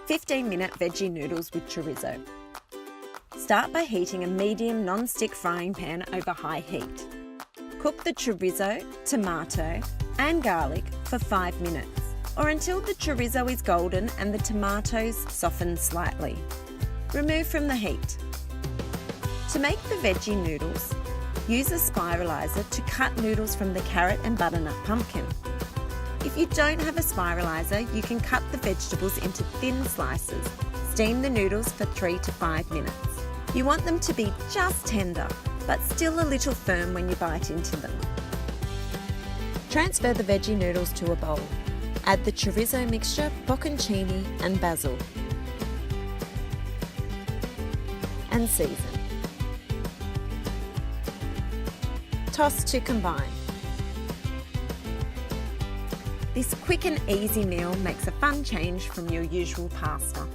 15-minute veggie noodles with chorizo. Start by heating a medium non-stick frying pan over high heat. Cook the chorizo, tomato and garlic for 5 minutes, or until the chorizo is golden and the tomatoes soften slightly. Remove from the heat. To make the veggie noodles, use a spiralizer to cut noodles from the carrot and butternut pumpkin. If you don't have a spiralizer, you can cut the vegetables into thin slices. Steam the noodles for 3 to 5 minutes. You want them to be just tender, but still a little firm when you bite into them. Transfer the veggie noodles to a bowl. Add the chorizo mixture, bocconcini and basil. And season. Toss to combine. This quick and easy meal makes a fun change from your usual pasta.